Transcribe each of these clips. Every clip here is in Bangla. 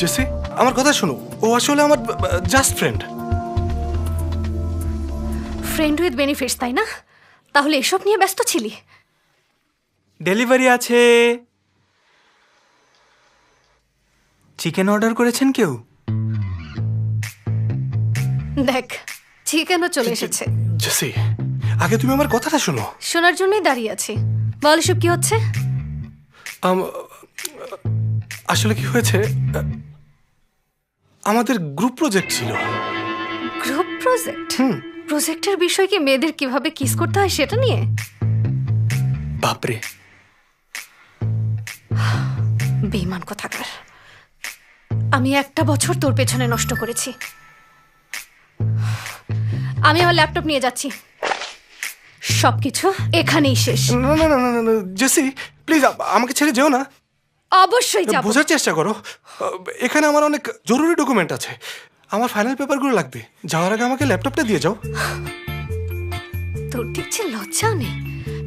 জেসি, আমার কথা শোনো, ও আসলে আমার just friend. Friend with benefits, তাই না? তাহলে এসব নিয়ে ব্যস্ত ছিলি? ডেলিভারি আছে। চিকেন অর্ডার করেছেন কেউ? দেখ, চিকেনও চলে এসেছে। জেসি, আগে তুমি আমার কথাটা শোনো। শোনার জন্যই দাঁড়িয়ে আছি। বল, এসব কি হচ্ছে? আসলে কি হয়েছে, আমাদের গ্রুপ প্রজেক্ট ছিল। Group project? প্রজেক্টের বিষয় কি মেয়েদের কিভাবে কিস করতে হয় সেটা নিয়ে? বাপরে, বেঈমান কোথাকার। আমি একটা বছর তোর পেছনে নষ্ট করেছি। আমি আমার ল্যাপটপ নিয়ে যাচ্ছি। সবকিছু এখানেই শেষ। না না না না না, জেসি প্লিজ আমাকে ছেড়ে যেও না। অবশ্যই যাব। বোঝার চেষ্টা করো, এখানে আমার অনেক জরুরি ডকুমেন্ট আছে, আমার ফাইনাল পেপারগুলো লাগবে। যাওয়ার আগে আমাকে ল্যাপটপটা দিয়ে যাও। তোর দেখছি লজ্জা নেই।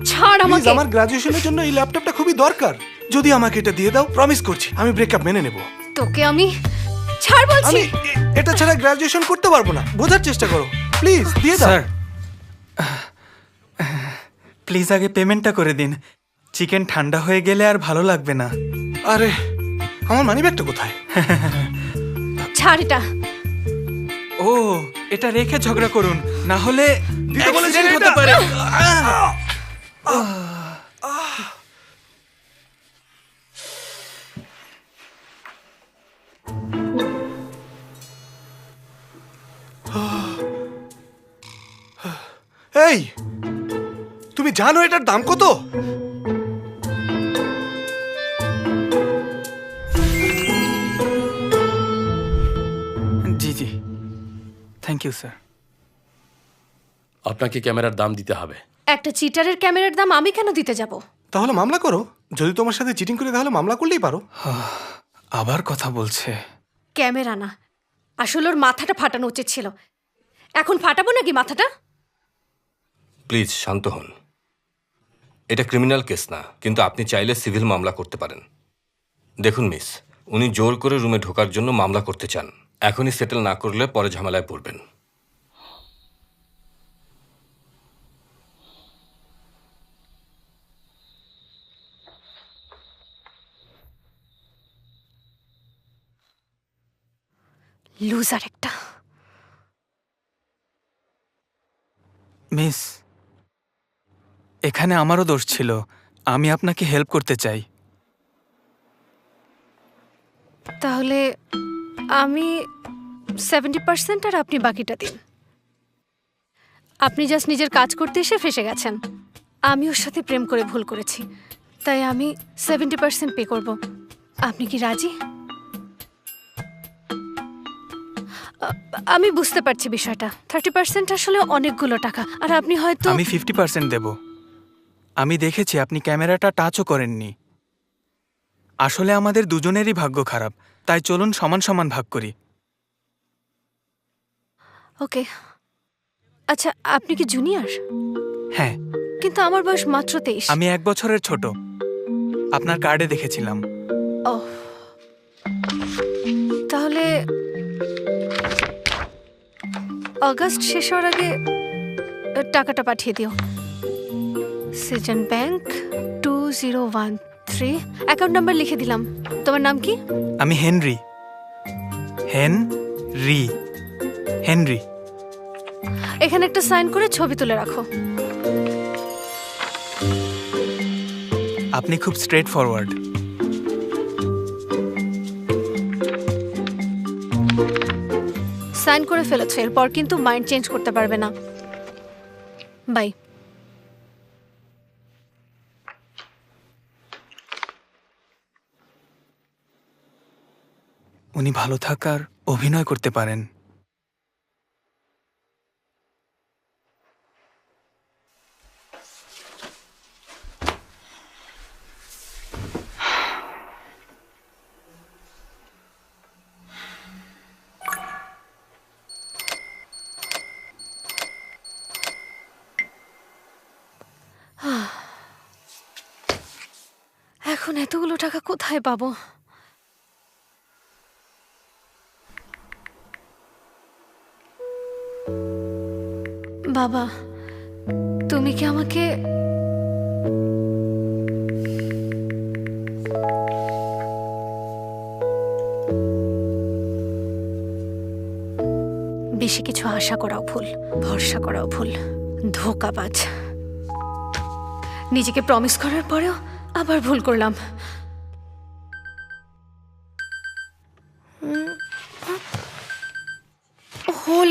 ছাড় প্লিজ, আমাকে। আমার গ্রাজুয়েশনের জন্য এই ল্যাপটপটা খুবই দরকার। যদি আমাকে এটা দিয়ে দাও, প্রমিস করছি আমি ব্রেকআপ মেনে নেব। তোকে আমি ছাড় বলছি। আমি এটা ছাড়া গ্রাজুয়েশন করতে পারবো না। বোঝার চেষ্টা করো, প্লিজ দিয়ে দাও। স্যার, প্লিজ আগে পেমেন্টটা করে দিন। চিকেন ঠান্ডা হয়ে গেলে আর ভালো লাগবে না। আরে, আমার মানিব্যাগটা কোথায়? ছাড় এটা। ও, এটা রেখে ঝগড়া করুন, না হলে দিতে বলেছি accident এটা। হতে পারে। এই, তুমি জানো এটার দাম কত? জি জি, থ্যাংক ইউ স্যার। আপনাকে ক্যামেরার দাম দিতে হবে। একটা চিটারের ক্যামেরার দাম আমি কেন দিতে যাব? তাহলে মামলা করো। যদি তোমার সাথে চিটিং করে তাহলে মামলা করলেই পারো। আবার কথা বলছে। ক্যামেরা না, আসলে ওর মাথাটা ফাটানো উচিত ছিল। এখন ফাটাবো নাকি মাথাটা? প্লিজ শান্ত হন। এটা ক্রিমিনাল কেস না, কিন্তু আপনি চাইলে সিভিল মামলা করতে পারেন। দেখুন মিস, উনি জোর করে রুমে ঢোকার জন্য মামলা করতে চান। এখনই সেটেল না করলে পরে ঝামেলায় পড়বেন। লুজার একটা। মিস, এখানে আমারও দোষ ছিল। আমি আপনাকে হেল্প করতে চাই। তাহলে আমি 70% আর আপনি বাকিটা দিন। আপনি জাস্ট নিজের কাজ করতে এসে ফেসে গেছেন। আমি ওর সাথে প্রেম করে ভুল করেছি, তাই আমি 70% পে করব। আপনি কি রাজি? আমি বুঝতে পারছি বিষয়টা। 30% আসলে অনেকগুলো টাকা, আর আপনি হয়তো। আমি 50% দেব। আমি দেখেছি আপনি ক্যামেরাটা টাচও করেননি। আসলে আমাদের দুজনেরই ভাগ্য খারাপ, তাই চলুন সমান সমান ভাগ করি। ওকে, আচ্ছা, আপনি কি জুনিয়র? হ্যাঁ, কিন্তু আমার বয়স মাত্র 23। আমি 1 বছরের ছোট। আপনার কার্ডে দেখেছিলাম। ও, তাহলে অগাস্ট শেষ হওয়ার আগে টাকাটা পাঠিয়ে দিও। সিজন ব্যাংক 2013, অ্যাকাউন্ট নাম্বার লিখে দিলাম। তোমার নাম কি? আমি হেনরি। হেনরি। এখানে একটা সাইন করে ছবি তুলে রাখো। আপনি খুব স্ট্রেট ফরওয়ার্ড। সাইন করে ফেলেছো, এরপর কিন্তু মাইন্ড চেঞ্জ করতে পারবে না। বাই। উনি ভালো থাকার অভিনয় করতে পারেন। এখন এতগুলো টাকা কোথায় পাবো? বাবা, তুমি কি আমাকে বেশি কিছু আশা করাও ভুল, ভরসা করাও ভুল, ধোঁকাবাজ। নিজেকে প্রমিস করার পরেও আবার ভুল করলাম।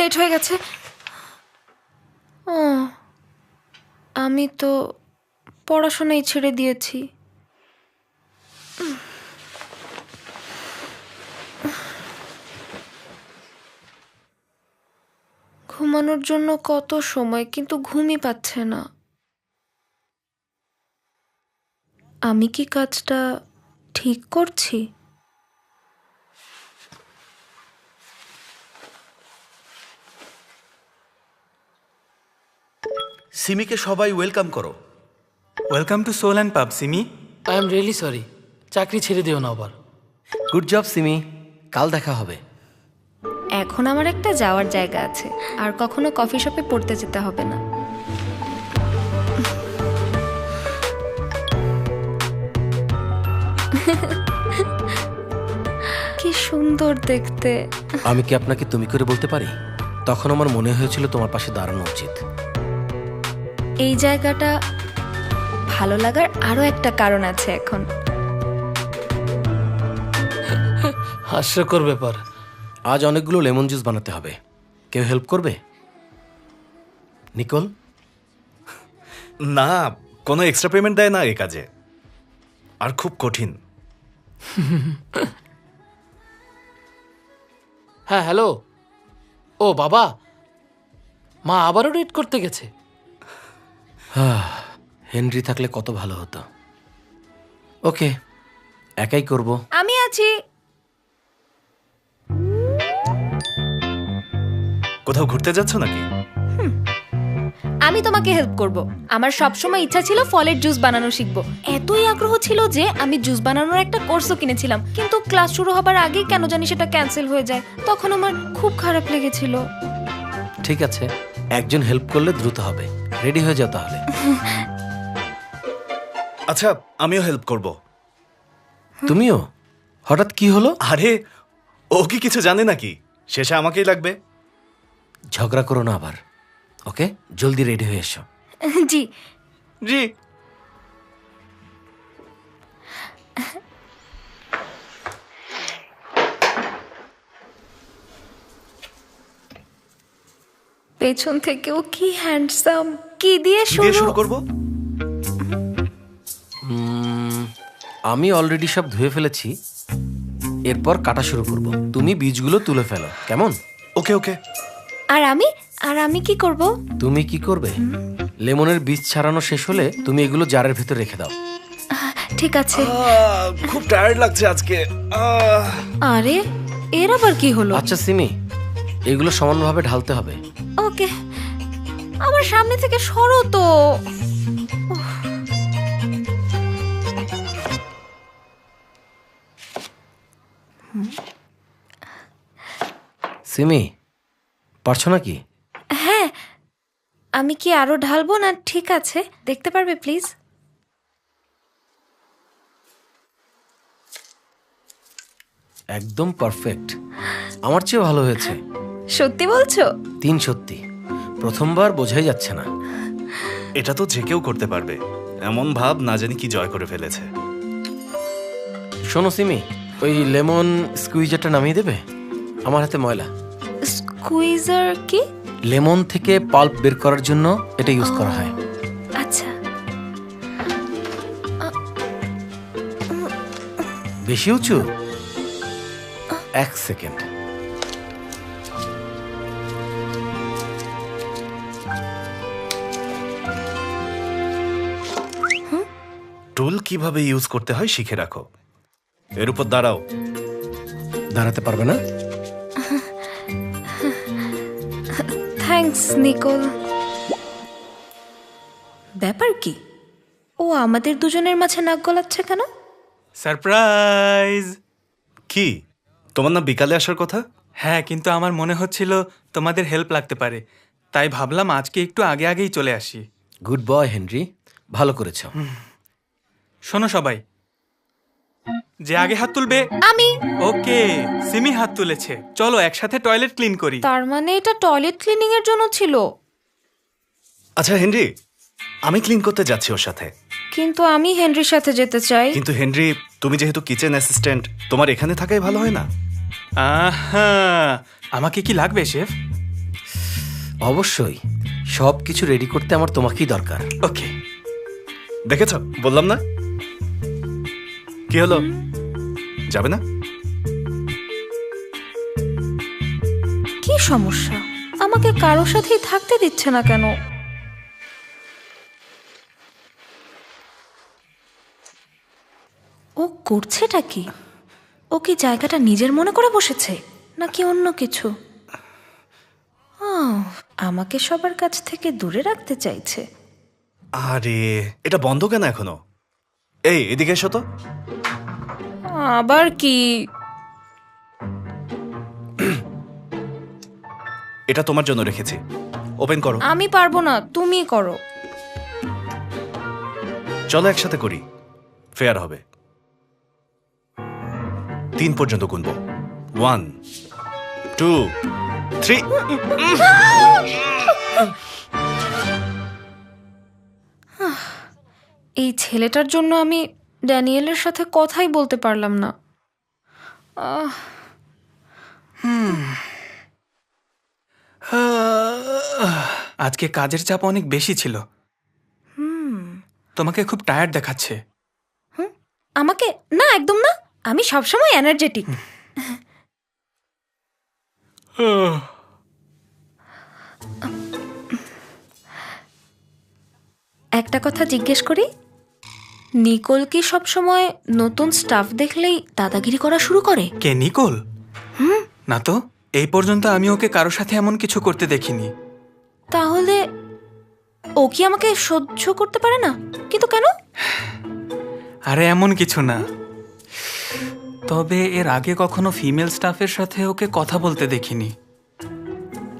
লেট হয়ে গেছে। আমি তো পড়াশোনাই ছেড়ে দিয়েছি। ঘুমানোর জন্য কত সময়, কিন্তু ঘুমই পাচ্ছে না। আমি কি কাজটা ঠিক করছি? সিমিকে সবাই ওয়েলকাম করো। ওয়েলকাম টু সোল অ্যান্ড পাব Simi. I am really sorry, চাকরি ছেড়ে দিও না আবার। গুড জব সিমি, কাল দেখা হবে। এখন আমার একটা যাওয়ার জায়গা আছে, আর কখনো কফি শপে পড়তে যেতে হবে না। কি সুন্দর দেখতে। আমি কি আপনাকে তুমি করে বলতে পারি? তখন আমার মনে হয়েছিল তোমার পাশে দাঁড়ানো উচিত। এই জায়গাটা ভালো লাগার আরো একটা কারণ আছে এখন। হাস্যকর ব্যাপার। আজ অনেকগুলো লেমন জুস বানাতে হবে, কেউ হেল্প করবে? নিকোল? না, কোনো এক্সট্রা পেমেন্ট দেয় না এই কাজে, আর খুব কঠিন। হ্যাঁ হ্যালো। ও বাবা, মা আবারও ডেট করতে গেছে। হেনরি থাকলে কত ভালো হতো। ওকে, একাই করব। আমি আছি। কোথাও ঘুরতে যাচ্ছ নাকি? আমি তোমাকে হেল্প করব। আমার সবসময় ইচ্ছা ছিল ফলের জুস বানানো শিখবো। এতই আগ্রহ ছিল যে আমি জুস বানানোর একটা কোর্সও কিনেছিলাম, কিন্তু ক্লাস শুরু হবার আগেই কেন জানি সেটা ক্যান্সেল হয়ে যায়। তখন আমার খুব খারাপ লেগেছিল। ঠিক আছে, একজন হেল্প করলে দ্রুত হবে। রেডি হয়ে যাও তাহলে। আচ্ছা, আমিও হেল্প করব। তুমিও? হঠাৎ কি হলো? আরে, ও কি কিছু জানে নাকি? শেষে আমাকেই লাগবে। ঝগড়া করো না আবার। ওকে, জলদি রেডি হয়ে এসো। জি। জি। পেছন থেকেও কি হ্যান্ডসাম। কি দিয়ে দিয়ে শুরু শুরু করব? আমি অলরেডি সব ধুয়ে ফেলেছি, এরপর কাটা শুরু করব। তুমি বীজগুলো তুলে ফেলো, কেমন? ওকে ওকে। আর আমি কি করব? তুমি কি করবে? লেমনের বীজ ছাড়ানো শেষ হলে তুমি এগুলো জারের ভেতর রেখে দাও। ঠিক আছে। খুব টায়ার্ড লাগছে আজকে। আরে, এর আবার কি হলো? আচ্ছা সিমি, এগুলো সমানভাবে ঢালতে হবে। ওকে, আমার সামনে থেকে সরো তো। সিমি, পারছো নাকি? হ্যাঁ, আমি কি আরো ঢালবো না? ঠিক আছে, দেখতে পারবে প্লিজ? একদম পারফেক্ট, আমার চেয়ে ভালো হয়েছে। সত্যি বলছো? 3 সত্যি। প্রথমবার বোঝাই যাচ্ছে না। এটা তো যে কেউ করতে পারবে, এমন ভাব না জানি কি জয় করে ফেলেছে। শোনো সিমি, ওই লেমন স্কুইজারটা নামিয়ে দেবে? আমার হাতে ময়লা। স্কুইজার কি? লেমন থেকে পাল্প বের করার জন্য এটা ইউজ করা হয়। আচ্ছা। বেশি উঁচু? 1 সেকেন্ড। টুল কিভাবে ইউজ করতে হয় শিখে রাখো। এর উপর দাঁড়াও। দাঁড়াতে পারবে না? Thanks Nicole. ব্যাপার কি? ও আমাদের দুজনের মাঝে নাক গলাচ্ছে কেন? সারপ্রাইজ! কি, তোমার না বিকালে আসার কথা? হ্যাঁ, কিন্তু আমার মনে হচ্ছিল তোমাদের হেল্প লাগতে পারে, তাই ভাবলাম আজকে একটু আগে আগেই চলে আসি। গুড বয় হেনরি, ভালো করেছো। শোনো সবাই, যে আগে হাত তুলবে আমি। ওকে, সিমি হাত তুলেছে। চলো একসাথে টয়লেট ক্লিন করি। তার মানে এটা টয়লেট ক্লিনিং এর জন্য ছিল। আচ্ছা হেনরি, আমি ক্লিন করতে যাচ্ছি ওর সাথে। কিন্তু আমি হেনরির সাথে যেতে চাই। কিন্তু হেনরি, তুমি যেহেতু কিচেন অ্যাসিস্ট্যান্ট, তোমার এখানে থাকাই ভালো হয় না? আহা, আমাকে কি লাগবে শেফ? অবশ্যই, সব কিছু রেডি করতে আমার তোমাকেই দরকার। ওকে। দেখেছ, বললাম না? কি হলো, যাবে না? কি সমস্যা? আমাকে কারোর সাথেই থাকতে দিচ্ছে না কেন? ও করছেটা কি? ও কি জায়গাটা নিজের মনে করে বসেছে নাকি অন্য কিছু? আমাকে সবার কাছ থেকে দূরে রাখতে চাইছে। আরে এটা বন্ধ কেন এখনো? এই এদিকে এসো তো। আবার কি? এটা তোমার জন্য রেখেছি, ওপেন করো। আমি পারবো না, তুমি করো। চলো একসাথে করি, ফেয়ার হবে। 3 পর্যন্ত গুনবো। 1 2 3। এই ছেলেটার জন্য আমি ড্যানিয়েলের সাথে কথাই বলতে পারলাম না। আজকে কাজের চাপ অনেক বেশি ছিল। তোমাকে খুব টায়ার্ড দেখাচ্ছে। আমাকে না, একদম না। আমি সবসময় এনার্জেটিক। একটা কথা জিজ্ঞেস করি, নিকোল কি সবসময় নতুন স্টাফ দেখলেই দাদাগিরি করা শুরু করে? কে, নিকোল? না তো, এই পর্যন্ত আমি ওকে কারোর সাথে এমন কিছু করতে দেখিনি। তাহলে ও কি আমাকে সহ্য করতে পারে না? কিন্তু কেন? আরে এমন কিছু না, তবে এর আগে কখনো ফিমেল স্টাফের সাথে ওকে কথা বলতে দেখিনি,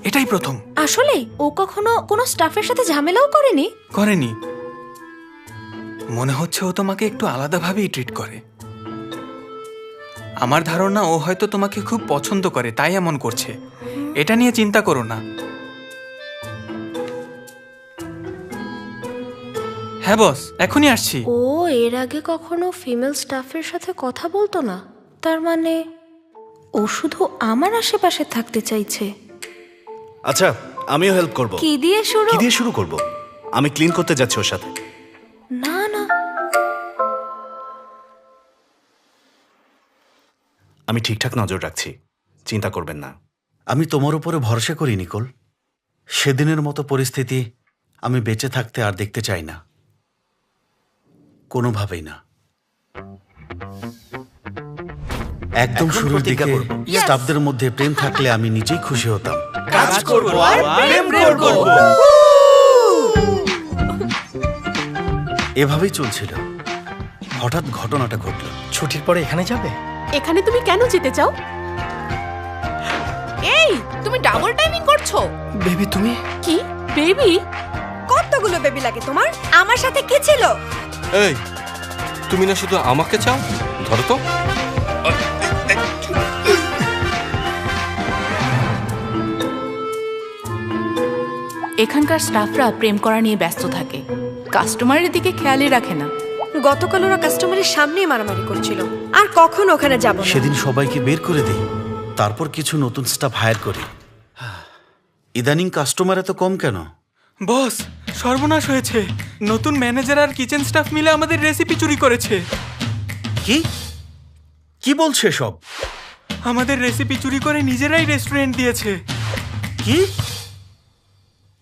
এটাই প্রথম। আসলে ও কখনো কোনো স্টাফের সাথে ঝামেলাও করেনি? করেনি। মনে হচ্ছে ও তোমাকে একটু আলাদাভাবেই ট্রিট করে। আমার ধারণা ও হয়তো তোমাকে খুব পছন্দ করে, তাই এমন করছে। এটা নিয়ে চিন্তা করো না। হ্যাঁ বস, এখনই আসছি। ও এর আগে কখনো ফিমেল স্টাফের সাথে কথা বলতো না, তার মানে ও শুধু আমার আশেপাশে থাকতে চাইছে। আচ্ছা, আমিও হেল্প করব। কি দিয়ে শুরু? কি দিয়ে শুরু করব? আমি ক্লিন করতে যাচ্ছি ওর সাথে। না না, আমি ঠিকঠাক নজর রাখছি, চিন্তা করবেন না। আমি তোমার উপরে ভরসা করি নিকোল। সেদিনের মতো পরিস্থিতি আমি বেঁচে থাকতে আর দেখতে চাই না, কোনোভাবেই না। একদম এখন শুরুর প্রতিজ্ঞা দিকে করব। স্টাফদের মধ্যে প্রেম থাকলে আমি নিজেই খুশি হতাম। কাজ করব আর প্রেম করব। এভাবেই চলছিল, হঠাৎ ঘটনাটা ঘটল। ছুটির পরে এখানে যাবে? এখানে তুমি কেন যেতে চাও? এই, তুমি ডাবল টাইমিং করছো। বেবি তুমি? কি বেবি? কতগুলো বেবি লাগে তোমার? আমার সাথে কি ছিল? এই, তুমি না শুধু আমাকে চাও? ধরো তো। এখানকার স্টাফরা প্রেম করা নিয়ে ব্যস্ত থাকে, কাস্টমারের দিকে খেয়ালই রাখে না। গতকাল ওরা কাস্টমারের সামনেই মারামারি করছিল, আর কখন ওখানে যাব না। সেদিন সবাইকে বের করে দিই, তারপর কিছু নতুন স্টাফ হায়ার করি। ইদানিং কাস্টমার এত কম কেন? বস, সর্বনাশ হয়েছে। নতুন ম্যানেজার আর কিচেন স্টাফ মিলে আমাদের রেসিপি চুরি করেছে। কি কি বলছে সব? আমাদের রেসিপি চুরি করে নিজেরাই রেস্টুরেন্ট দিয়েছে। কি?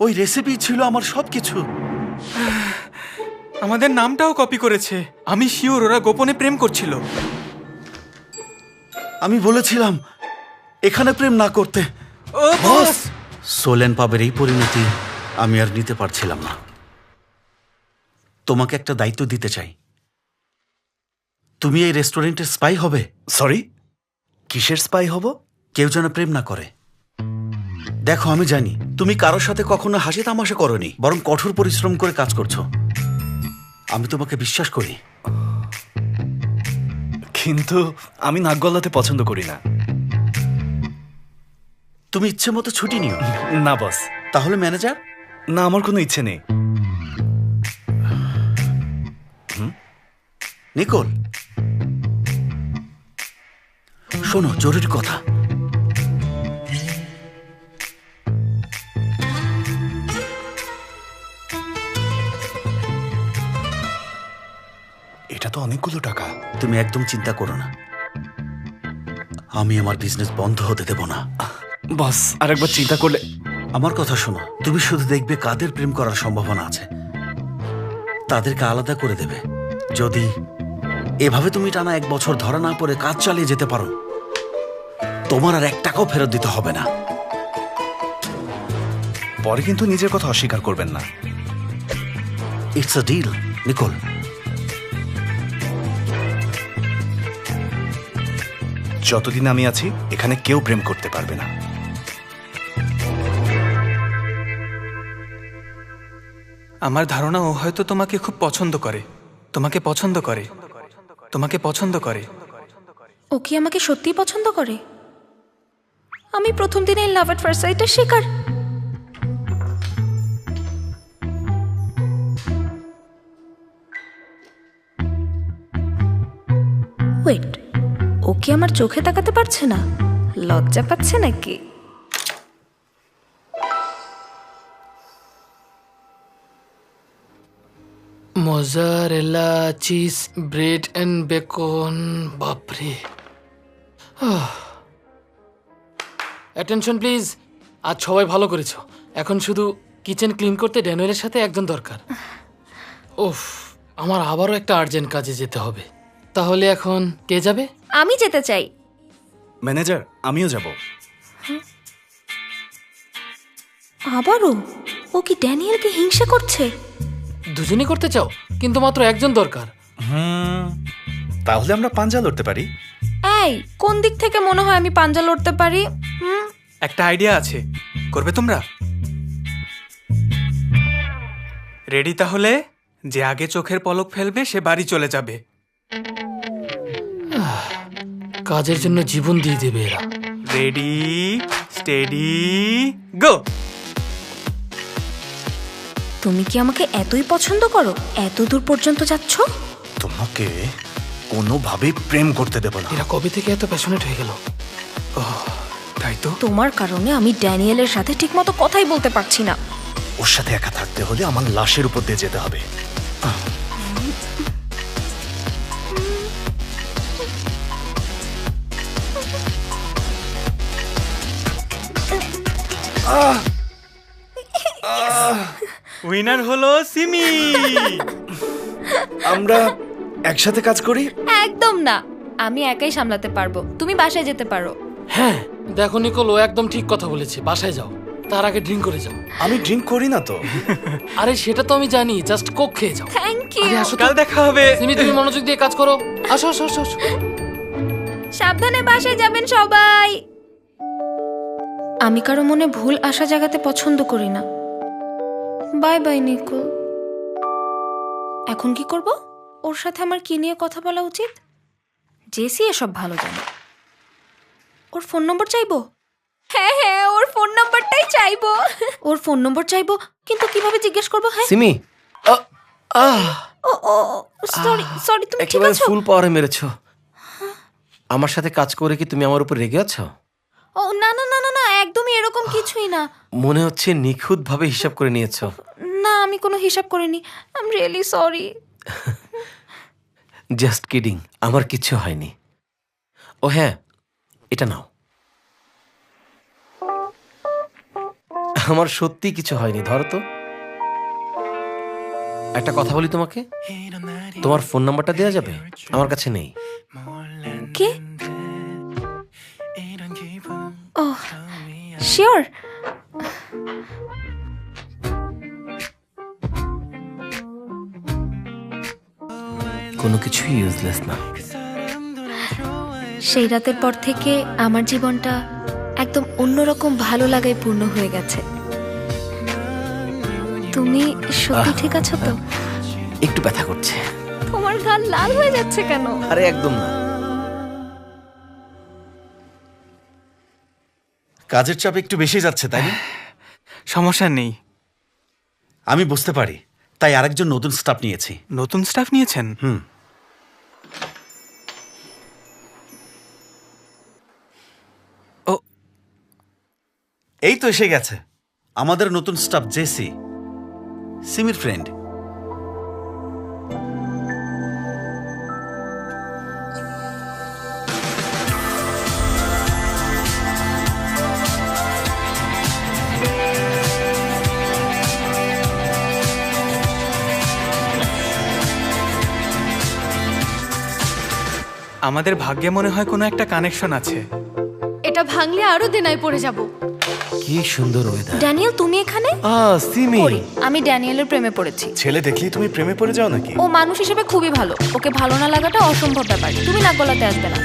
ওই রেসিপি ছিল আমার সবকিছু। আমাদের নামটাও কপি করেছে। আমি শিওর ওরা গোপনে প্রেম করছিল। আমি বলেছিলাম এখানে প্রেম না করতে। ও বস! সোলেন পাবের এই পরিণতি আমি আর নিতে পারছিলাম না। তোমাকে একটা দায়িত্ব দিতে চাই। তুমি এই রেস্টুরেন্টের স্পাই হবে। সরি, কিসের স্পাই হব? কেউ যেন প্রেম না করে। দেখো আমি জানি তুমি কারোর সাথে কখনো হাসি তামাশা করোনি, বরং কঠোর পরিশ্রম করে কাজ করছো। আমি তোমাকে বিশ্বাস করি। কিন্তু আমি নাক গলাতে পছন্দ করি না। তুমি ইচ্ছে মতো ছুটি নিও। না বস। তাহলে ম্যানেজার? না, আমার কোনো ইচ্ছে নেই। নিকোল, শোনো, জরুরি কথা। এটা তো অনেকগুলো টাকা। তুমি একদম চিন্তা করো না, আমি আমার বিজনেস বন্ধ হতে দেব না। বস, আরেকবার চিন্তা করলে। আমার কথা শোনো, তুমি শুধু দেখবে কাদের প্রেম করার সম্ভাবনা আছে, তাদেরকে আলাদা করে দেবে। যদি এভাবে তুমি টানা 1 বছর ধরা না পড়ে কাজ চালিয়ে যেতে পারো, তোমার আর 1 টাকাও ফেরত দিতে হবে না। পরে কিন্তু নিজের কথা অস্বীকার করবেন না। It's a deal, Nicole. যতদিন আমি আছি এখানে কেউ প্রেম করতে পারবে না। আমার ধারণা ও হয়তো তোমাকে খুব পছন্দ করে, তোমাকে পছন্দ করে, তোমাকে পছন্দ করে। ও কি আমাকে সত্যিই পছন্দ করে? আমি প্রথম দিনে লাভ এট ফার্স্ট সাইটের শিকার। ওয়েট, ও কি আমার চোখে তাকাতে পারছে না? লজ্জা পাচ্ছে নাকি? Mozzarella cheese bread and bacon. বাপরে। Attention please. আজ সবাই ভালো করেছো। এখন শুধু কিচেন ক্লিন করতে ড্যানিয়েলের সাথে একজন দরকার। উফ, আমার আবারও একটা আর্জেন্ট কাজে যেতে হবে। তাহলে এখন কে যাবে? আমি যেতে চাই। ম্যানেজার, আমিও যাব। আবারও? ও কি ড্যানিয়েলকে হিংসা করছে? দুজনই করতে চাও, কিন্তু মাত্র একজন দরকার। তাহলে আমরা পাঞ্জা লড়তে পারি। এই, কোন দিক থেকে মনে হয় আমি পাঞ্জা লড়তে পারি? একটা আইডিয়া আছে, করবে তোমরা? রেডি তাহলে? যে আগে চোখের পলক ফেলবে সে বাড়ি চলে যাবে। কাজের জন্য জীবন দিয়ে দেবে এরা। রেডি, স্টেডি, গো। তুমি কি আমাকে এতই পছন্দ করো, এত দূর পর্যন্ত যাচ্ছ? তোমাকে কোনোভাবেই প্রেম করতে দেব না। এরা কবে থেকে এত প্যাশনেট হয়ে গেল? তাই তো। তোমার কারণে আমি ড্যানিয়েলের সাথে ঠিকমতো কথাই বলতে পারছি না। ওর সাথে একা থাকতে হলে আমার লাশের উপর দিয়ে যেতে হবে। উইনার হলো সিমি। আমরা একসাথে কাজ করি? একদম না, আমি একাই সামলাতে পারবো। তুমি বাসায় যেতে পারো। হ্যাঁ, দেখো নিকোল, ও একদম ঠিক কথা বলেছে। বাসায় যাও, তার আগে ড্রিঙ্ক করে যাও। আমি ড্রিঙ্ক করি না তো। আরে সেটা তো আমি জানি, জাস্ট কোক খেয়ে যাও। Thank you. আরে আসো তো। কাল দেখা হবে। সিমি, তুমি মনোযোগ দিয়ে কাজ করো। আসো আসো আসো আসো। সাবধানে বাসায় যাবেন সবাই। আমি কারো মনে ভুল আশা জাগাতে পছন্দ করি না। Bye bye Nicole. এখন কি করব? ওর সাথে আমার কি নিয়ে কথা বলা উচিত? জেসি এসব ভালো জানে। ওর ফোন নম্বর চাইবো? হ্যাঁ হ্যাঁ, ওর ফোন নম্বরটাই চাইবো। ওর ফোন নম্বর চাইবো, কিন্তু কিভাবে জিজ্ঞেস করবো? হ্যাঁ সিমি, ও ও সরি সরি, তুমি ঠিক একেবারে আছো? ফুল পাওয়ারে মেরেছো। আমার সাথে কাজ করে কি তুমি আমার উপর রেগে আছো? ও না না না না না, একদমই এরকম কিছুই না। মনে হচ্ছে নিখুঁতভাবে হিসাব করে নিয়েছো। না, আমি কোনো হিসাব করিনি। I am really sorry. Just kidding, আমার কিচ্ছু হয়নি। ও হ্যাঁ, এটা নাও। আমার সত্যি কিছু হয়নি, ধরো তো। একটা কথা বলি তোমাকে, তোমার ফোন নাম্বারটা দেওয়া যাবে? আমার কাছে নেই। কে? ও শিওর। কোনো কিছুই ইউজলেস না। সেই রাতের পর থেকে আমার জীবনটা একদম অন্যরকম ভালো লাগায় পূর্ণ হয়ে গেছে। তুমি সত্যি ঠিক আছো তো? একটু ব্যথা করছে। তোমার গাল লাল হয়ে যাচ্ছে কেন? আরে একদম না। কাজের চাপ একটু বেশি যাচ্ছে, তাই না? সমস্যা নেই। আমি বুঝতে পারি, তাই আরেকজন নতুন স্টাফ নিয়েছি। নতুন স্টাফ নিয়েছেন? ও, এই তো এসে গেছে আমাদের নতুন স্টাফ জেসি, সিমির ফ্রেন্ড। আমাদের ভাগ্যে মনে হয় কোনো একটা কানেকশন আছে। এটা ভাঙলে আরো দেনায় পড়ে যাব। কি সুন্দর ওয়েদার। ড্যানিয়েল তুমি এখানে? সিমি। পড়ি। আমি ড্যানিয়েলের প্রেমে পড়েছি। ছেলে দেখলেই তুমি প্রেমে পড়ে যাও নাকি? ও মানুষ হিসেবে খুবই ভালো, ওকে ভালো না লাগাটা অসম্ভব ব্যাপার। তুমি নাক গলাতে আসবে না।